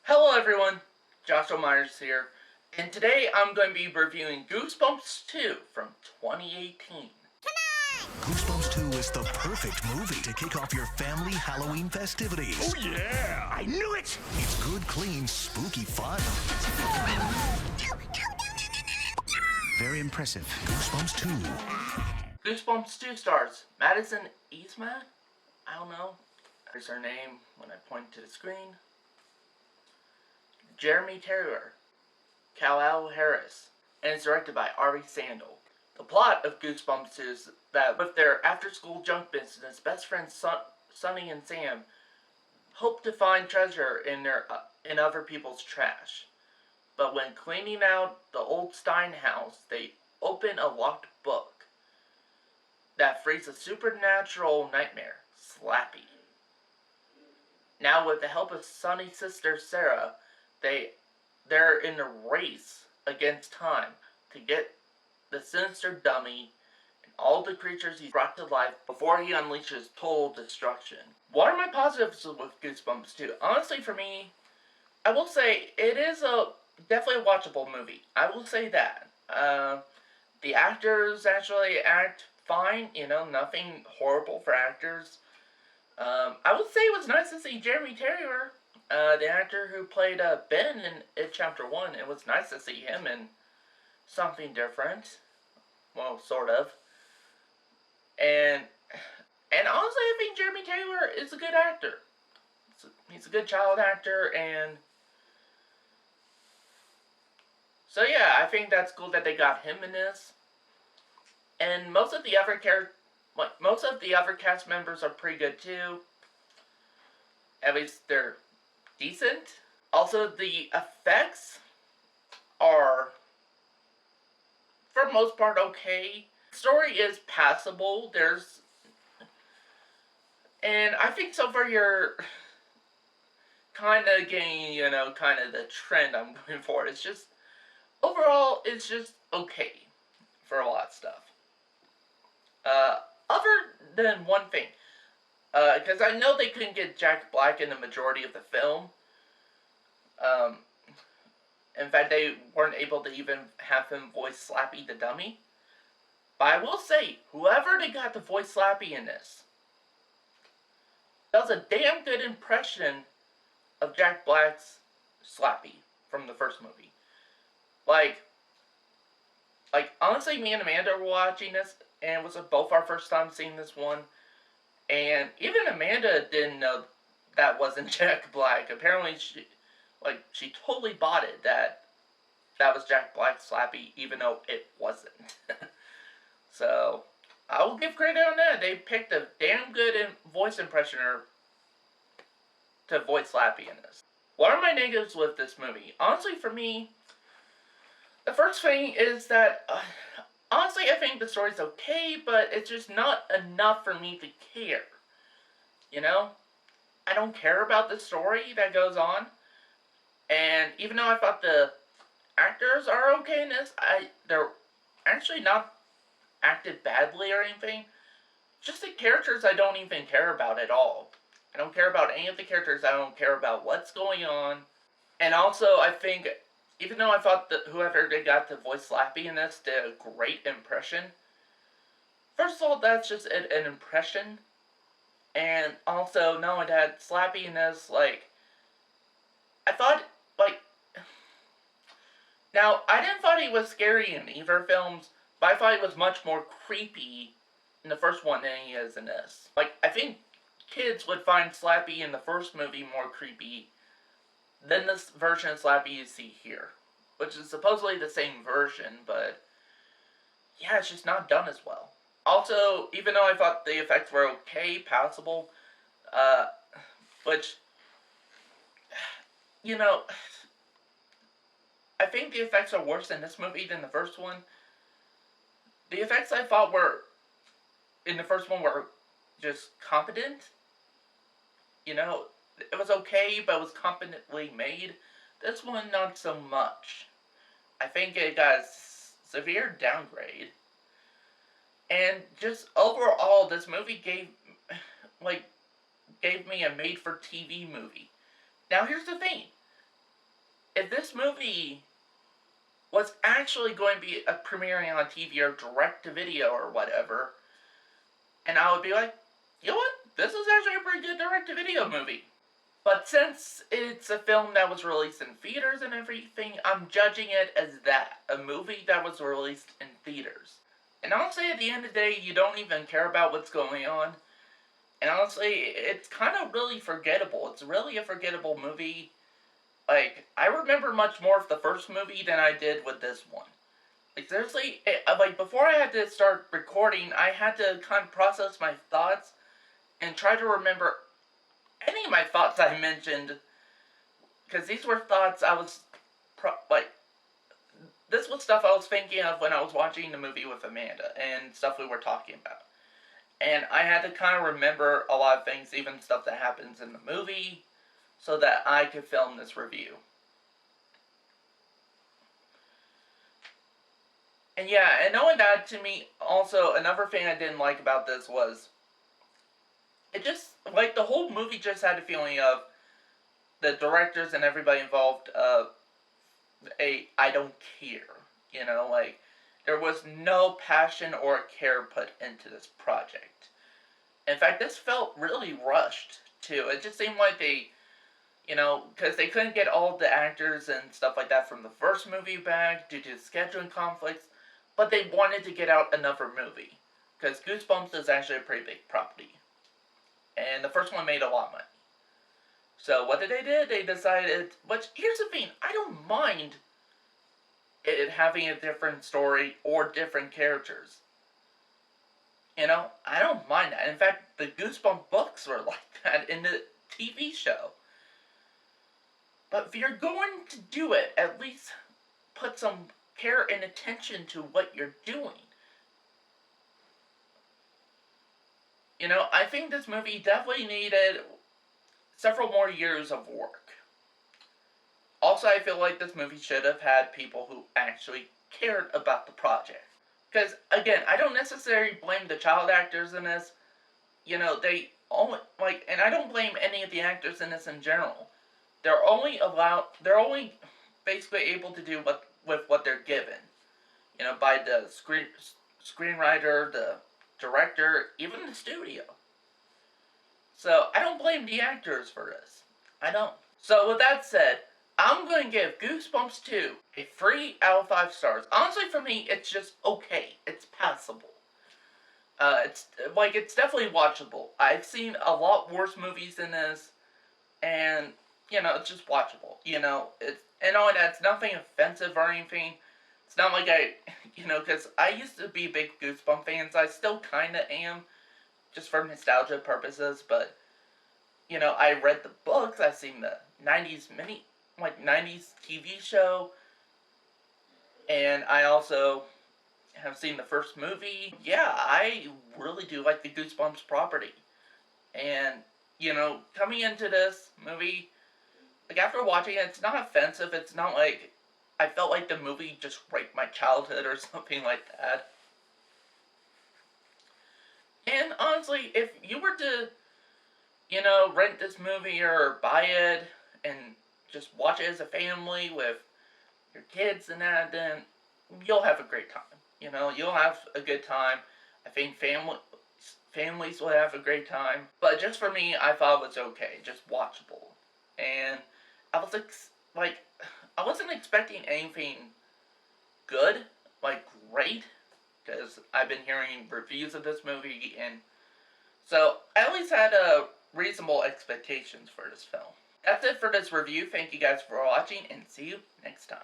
Hello everyone, Joshua Myers here, and today I'm going to be reviewing Goosebumps 2 from 2018. Goosebumps 2 is the perfect movie to kick off your family Halloween festivities. Oh yeah! I knew it! It's good, clean, spooky fun. Very impressive. Goosebumps 2. Goosebumps 2 stars Madison Iseman? I don't know. There's her name when I point to the screen. Jeremy Terror, Caleel Harris, and it's directed by Ari Sandel. The plot of Goosebumps is that with their after-school junk business, best friends Sonny and Sam hope to find treasure in other people's trash. But when cleaning out the old Stein house, they open a locked book that frees a supernatural nightmare, Slappy. Now, with the help of Sonny's sister Sarah, they're in a race against time to get the sinister dummy and all the creatures he's brought to life before he unleashes total destruction. What are my positives with Goosebumps 2? Honestly, for me, I will say it is definitely a watchable movie. I will say that. The actors actually act fine, nothing horrible for actors. I would say it was nice to see Jeremy Terror, the actor who played Ben in It Chapter 1. It was nice to see him in something different. Well, sort of. And honestly, I think Jeremy Terror is a good actor. He's a good child actor, and so yeah, I think that's cool that they got him in this. And most of the other cast members are pretty good too. At least they're decent. Also, the effects are, for most part, okay. Story is passable. And I think so far you're kind of getting, kind of the trend I'm going for. It's just, overall, it's just okay for a lot of stuff. Other than one thing, because I know they couldn't get Jack Black in the majority of the film. In fact, they weren't able to even have him voice Slappy the Dummy. But I will say, whoever they got to voice Slappy in this does a damn good impression of Jack Black's Slappy from the first movie. Like honestly, me and Amanda were watching this, and it was both our first time seeing this one. And even Amanda didn't know that wasn't Jack Black. Apparently, she totally bought it that was Jack Black's Slappy, even though it wasn't. So, I will give credit on that. They picked a damn good voice impressioner to voice Slappy in this. What are my negatives with this movie? Honestly, for me, the first thing is that, honestly, I think the story's okay, but it's just not enough for me to care. I don't care about the story that goes on. And even though I thought the actors are okay in this, they're actually not acted badly or anything. Just the characters I don't even care about at all. I don't care about any of the characters. I don't care about what's going on. And also, I think, even though I thought that whoever they got to voice Slappy in this did a great impression, first of all, that's just an impression. And also, not only that, Slappy in this, I thought, now, I didn't thought he was scary in either films, but I thought he was much more creepy in the first one than he is in this. I think kids would find Slappy in the first movie more creepy than this version of Slappy you see here. Which is supposedly the same version, but yeah, it's just not done as well. Also, even though I thought the effects were okay, passable, which, I think the effects are worse in this movie than the first one. The effects I thought in the first one were just competent. It was okay, but it was competently made. This one, not so much. I think it got a severe downgrade. And just overall, this movie gave me a made-for-TV movie. Now, here's the thing. if this movie was actually going to be a premiering on TV or direct-to-video or whatever, and I would be like, you know what? This is actually a pretty good direct-to-video movie. But since it's a film that was released in theaters and everything, I'm judging it as that. A movie that was released in theaters. And honestly, at the end of the day, you don't even care about what's going on. And honestly, it's kind of really forgettable. It's really a forgettable movie. Like, I remember much more of the first movie than I did with this one. Like, seriously, like, before I had to start recording, I had to kind of process my thoughts and try to remember any of my thoughts I mentioned, because these were thoughts I was, this was stuff I was thinking of when I was watching the movie with Amanda, and stuff we were talking about. And I had to kind of remember a lot of things, even stuff that happens in the movie, so that I could film this review. And yeah, and knowing that, to me, also, another thing I didn't like about this was, it just, like, the whole movie just had a feeling of the directors and everybody involved I don't care, you know, like, there was no passion or care put into this project. In fact, this felt really rushed, too. It just seemed like they, you know, because they couldn't get all the actors and stuff like that from the first movie back due to scheduling conflicts, but they wanted to get out another movie, because Goosebumps is actually a pretty big property. And the first one made a lot of money. So what did they do? They decided, but here's the thing, I don't mind it having a different story or different characters. You know, I don't mind that. In fact, the Goosebumps books were like that in the TV show. But if you're going to do it, at least put some care and attention to what you're doing. You know, I think this movie definitely needed several more years of work. Also, I feel like this movie should have had people who actually cared about the project. Because, again, I don't necessarily blame the child actors in this. You know, they only, like, and I don't blame any of the actors in this in general. They're only basically able to do with what they're given. You know, by the screenwriter, the director, even the studio. So, I don't blame the actors for this. I don't. So, with that said, I'm going to give Goosebumps 2 a 3 out of 5 stars. Honestly, for me, it's just okay. It's passable. It's definitely watchable. I've seen a lot worse movies than this, and, you know, it's just watchable. You know, it's nothing offensive or anything. It's not like you know, because I used to be a big Goosebumps fan, so I still kind of am, just for nostalgia purposes, but, you know, I read the books, I've seen the 90s 90s TV show, and I also have seen the first movie. Yeah, I really do like the Goosebumps property. And, you know, coming into this movie, like, after watching it, it's not offensive, it's not like I felt like the movie just raped my childhood or something like that. And honestly, if you were to, you know, rent this movie or buy it and just watch it as a family with your kids and that, then you'll have a great time. You know, you'll have a good time. I think families will have a great time. But just for me, I thought it was okay, just watchable. And I was I wasn't expecting anything good, like great, because I've been hearing reviews of this movie, and so I at least had reasonable expectations for this film. That's it for this review. Thank you guys for watching, and see you next time.